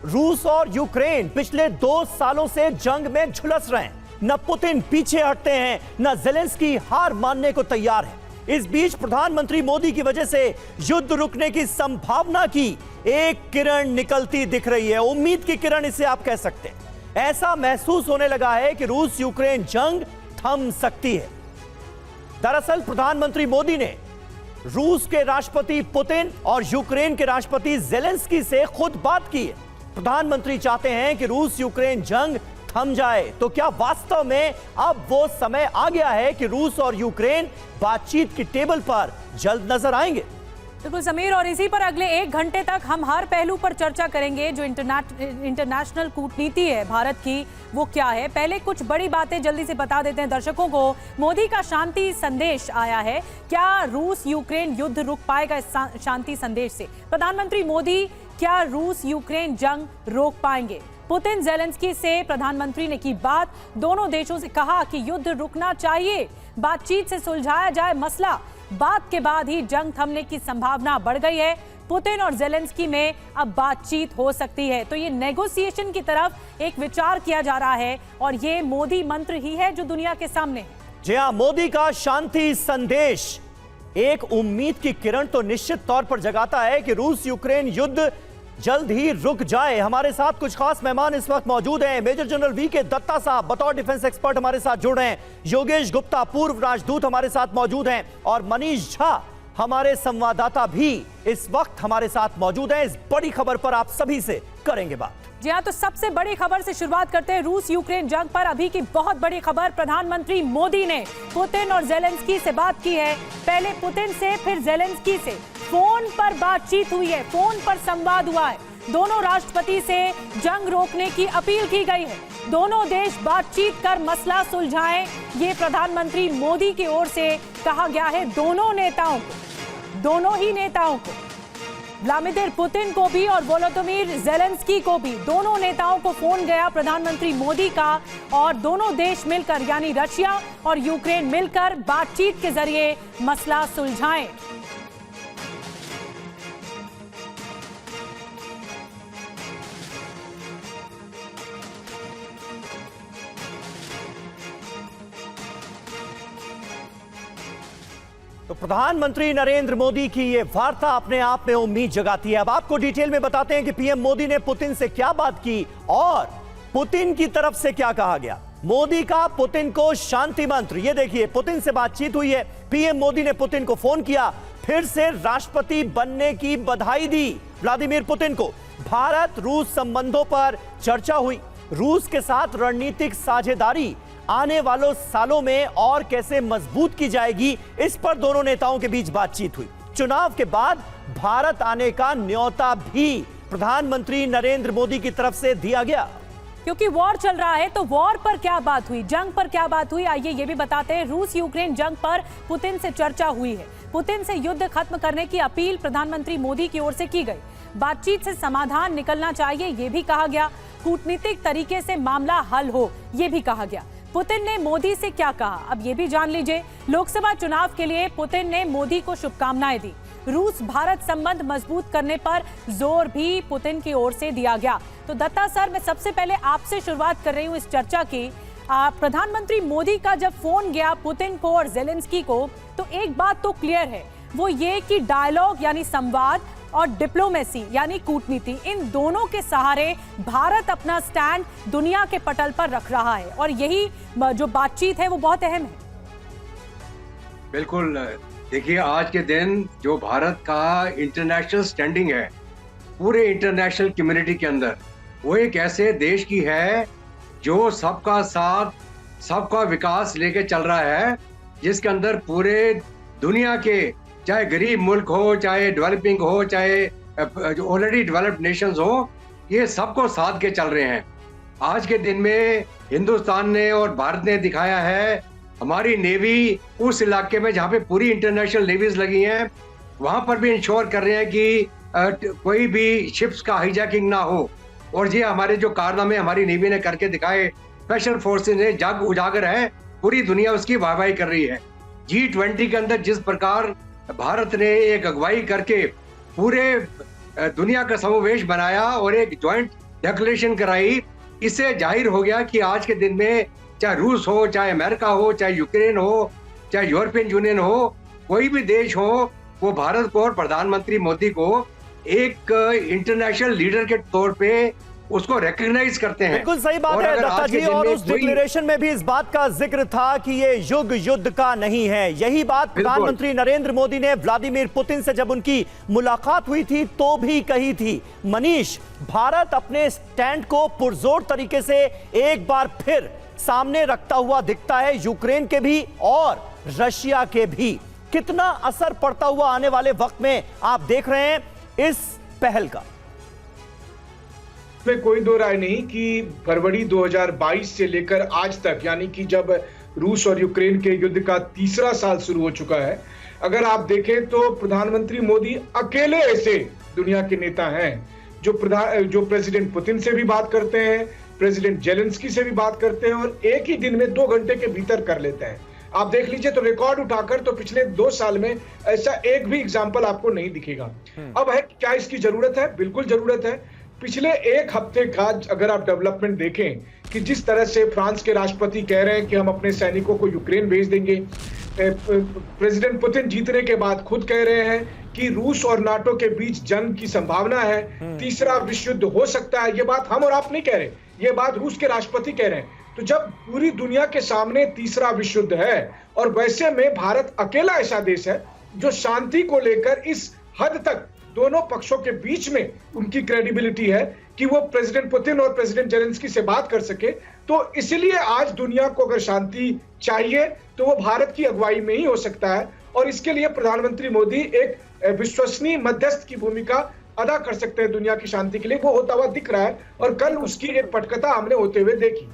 रूस और यूक्रेन पिछले 2 सालों से जंग में झुलस रहे हैं। न पुतिन पीछे हटते हैं, न ज़ेलेंस्की हार मानने को तैयार है। इस बीच प्रधानमंत्री मोदी की वजह से युद्ध रुकने की संभावना की एक किरण निकलती दिख रही है। उम्मीद की किरण इसे आप कह सकते हैं। ऐसा महसूस होने लगा है कि रूस यूक्रेन जंग थम सकती है। दरअसल प्रधानमंत्री मोदी ने रूस के राष्ट्रपति पुतिन और यूक्रेन के राष्ट्रपति ज़ेलेंस्की से खुद बात की है। प्रधानमंत्री चाहते हैं कि रूस यूक्रेन जंग थम जाए। तो क्या वास्तव में अब वो समय आ गया है कि रूस और यूक्रेन बातचीत की टेबल पर जल्द नजर आएंगे? बिल्कुल समीर, और इसी पर अगले 1 घंटे तक हम हर पहलू पर चर्चा करेंगे। जो इंटरनेशनल कूटनीति है भारत की, वो क्या है। पहले कुछ बड़ी बातें जल्दी से बता देते हैं दर्शकों को। मोदी का शांति संदेश आया है। क्या रूस यूक्रेन युद्ध रुक पाएगा इस शांति संदेश से? प्रधानमंत्री मोदी क्या रूस यूक्रेन जंग रोक पाएंगे? पुतिन ज़ेलेंस्की से प्रधानमंत्री ने की बात। दोनों देशों से कहा कि युद्ध रुकना चाहिए, बातचीत से सुलझाया जाए मसला। बात के बाद ही जंग थमने की संभावना बढ़ गई है। पुतिन और ज़ेलेंस्की में अब बातचीत हो सकती है। तो ये नेगोशिएशन की तरफ एक विचार किया जा रहा है और ये मोदी मंत्र ही है जो दुनिया के सामने है। जी हां, मोदी का शांति संदेश एक उम्मीद की किरण तो निश्चित तौर पर जगाता है कि रूस यूक्रेन युद्ध जल्द ही रुक जाए। हमारे साथ कुछ खास मेहमान इस वक्त मौजूद हैं। मेजर जनरल वीके दत्ता साहब बतौर डिफेंस एक्सपर्ट हमारे साथ जुड़ रहे हैं। योगेश गुप्ता पूर्व राजदूत हमारे साथ मौजूद हैं और मनीष झा हमारे संवाददाता भी इस वक्त हमारे साथ मौजूद हैं। इस बड़ी खबर पर आप सभी से करेंगे बात। जी हाँ, तो सबसे बड़ी खबर से शुरुआत करते हैं। रूस यूक्रेन जंग पर अभी की बहुत बड़ी खबर। प्रधानमंत्री मोदी ने पुतिन और ज़ेलेंस्की से बात की है। पहले पुतिन से, फिर ज़ेलेंस्की से फोन पर बातचीत हुई है, फोन पर संवाद हुआ है। दोनों राष्ट्रपति से जंग रोकने की अपील की गई है। दोनों देश बातचीत कर मसला सुलझाएं, ये प्रधानमंत्री मोदी की ओर से कहा गया है। दोनों ही नेताओं को, व्लादिमीर पुतिन को भी और वोलोदिमीर ज़ेलेंस्की को भी, दोनों नेताओं को फोन गया प्रधानमंत्री मोदी का और दोनों देश मिलकर यानी रशिया और यूक्रेन मिलकर बातचीत के जरिए मसला सुलझाएं। तो प्रधानमंत्री नरेंद्र मोदी की यह वार्ता अपने आप में उम्मीद जगाती है। अब आपको डिटेल में बताते हैं कि पीएम मोदी ने पुतिन से क्या बात की और पुतिन की तरफ से क्या कहा गया। मोदी का पुतिन को शांति मंत्र, ये देखिए, पुतिन से बातचीत हुई है। पीएम मोदी ने पुतिन को फोन किया, फिर से राष्ट्रपति बनने की बधाई दी व्लादिमीर पुतिन को। भारत रूस संबंधों पर चर्चा हुई। रूस के साथ रणनीतिक साझेदारी आने वालों सालों में और कैसे मजबूत की जाएगी, इस पर दोनों नेताओं के बीच बातचीत हुई। चुनाव के बाद भारत आने का न्योता भी प्रधानमंत्री नरेंद्र मोदी की तरफ से दिया गया। क्योंकि वॉर चल रहा है तो वॉर पर क्या बात हुई, जंग पर क्या बात हुई, आइए ये भी बताते हैं। रूस यूक्रेन जंग पर पुतिन से चर्चा हुई है। पुतिन से युद्ध खत्म करने की अपील प्रधानमंत्री मोदी की ओर से की गई। बातचीत से समाधान निकलना चाहिए, यह भी कहा गया। कूटनीतिक तरीके से मामला हल हो, यह भी कहा गया। पुतिन ने मोदी से क्या कहा, अब ये भी जान लीजिए। लोकसभा चुनाव के लिए पुतिन ने मोदी को शुभकामनाएं दी। रूस भारत संबंध मजबूत करने पर जोर भी पुतिन की ओर से दिया गया। तो दत्ता सर, मैं सबसे पहले आपसे शुरुआत कर रही हूँ इस चर्चा की। प्रधानमंत्री मोदी का जब फोन गया पुतिन को और ज़ेलेंस्की को, तो एक बात तो क्लियर है, वो ये कि डायलॉग यानी संवाद और डिप्लोमेसी यानी कूटनीति, इन दोनों के सहारे भारत अपना स्टैंड दुनिया के पटल पर रख रहा है और यही जो बातचीत है वो बहुत अहम है। बिल्कुल, देखिए, आज के दिन जो भारत का इंटरनेशनल स्टैंडिंग है पूरे इंटरनेशनल कम्युनिटी के अंदर, वो एक ऐसे देश की है जो सबका साथ सबका विकास लेके चल रहा है, जिसके अंदर पूरे दुनिया के, चाहे गरीब मुल्क हो, चाहे डेवलपिंग हो, चाहे जो ऑलरेडी डेवलप्ड नेशंस हो, ये सबको साथ के चल रहे हैं। आज के दिन में हिंदुस्तान ने और भारत ने दिखाया है, हमारी नेवी उस इलाके में जहाँ पे पूरी इंटरनेशनल नेवीज लगी हैं, वहाँ पर भी इंश्योर कर रहे हैं कि कोई भी शिप्स का हाईजैकिंग ना हो। और ये हमारे जो कारनामे हमारी नेवी ने करके दिखाए, स्पेशल फोर्सेस ने जग उजागर है, पूरी दुनिया उसकी वाहवाही कर रही है। G20 के अंदर जिस प्रकार भारत ने एक अगुवाई करके पूरे दुनिया का समावेश बनाया और एक ज्वाइंट डिक्लेरेशन कराई, इससे जाहिर हो गया कि आज के दिन में चाहे रूस हो, चाहे अमेरिका हो, चाहे यूक्रेन हो, चाहे यूरोपियन यूनियन हो, कोई भी देश हो, वो भारत को और प्रधानमंत्री मोदी को एक इंटरनेशनल लीडर के तौर पे उसको रिकॉग्नाइज करते हैं। बिल्कुल सही बात है दत्ता जी, और उस डिक्लेरेशन में भी इस बात का जिक्र था कि ये युग युद्ध का नहीं है। यही बात प्रधानमंत्री नरेंद्र मोदी ने व्लादिमीर पुतिन से जब उनकी मुलाकात हुई थी तो भी कही थी। मनीष, भारत अपने स्टैंड को पुरजोर तरीके से एक बार फिर सामने रखता हुआ दिखता है, यूक्रेन के भी और रशिया के भी। कितना असर पड़ता हुआ आने वाले वक्त में आप देख रहे हैं इस पहल का? में कोई दो राय नहीं कि फरवरी 2022 से लेकर आज तक, यानी कि जब रूस और यूक्रेन के युद्ध का तीसरा साल शुरू हो चुका है, अगर आप देखें तो प्रधानमंत्री मोदी अकेले ऐसे दुनिया के नेता हैं जो प्रेसिडेंट पुतिन से भी बात करते हैं, प्रेसिडेंट जेलेंस्की से भी बात करते हैं और एक ही दिन में 2 घंटे के भीतर कर लेते हैं। आप देख लीजिए तो रिकॉर्ड उठाकर तो पिछले 2 साल में ऐसा एक भी एग्जाम्पल आपको नहीं दिखेगा। अब है क्या इसकी जरूरत है? बिल्कुल जरूरत है। पिछले 1 हफ्ते का अगर आप डेवलपमेंट देखें कि जिस तरह से फ्रांस के राष्ट्रपति कह रहे हैं कि हम अपने सैनिकों को यूक्रेन भेज देंगे, प्रेसिडेंट पुतिन जीतने के बाद खुद कह रहे हैं कि रूस और नाटो के बीच जंग की संभावना है, तीसरा विश्व युद्ध हो सकता है। ये बात हम और आप नहीं कह रहे, ये बात रूस के राष्ट्रपति कह रहे हैं। तो जब पूरी दुनिया के सामने तीसरा विश्व युद्ध है और वैसे में भारत अकेला ऐसा देश है जो शांति को लेकर इस हद तक दोनों पक्षों के बीच में उनकी क्रेडिबिलिटी है कि वो प्रेसिडेंट पुतिन और प्रेसिडेंट जेलेंस्की से बात कर सके, तो इसलिए आज दुनिया को अगर शांति चाहिए तो वो भारत की अगुवाई में ही हो सकता है और इसके लिए प्रधानमंत्री मोदी एक विश्वसनीय मध्यस्थ की भूमिका अदा कर सकते हैं दुनिया की शांति के लिए। वो होता हुआ दिख रहा है और कल उसकी एक पटकथा हमने होते हुए देखी।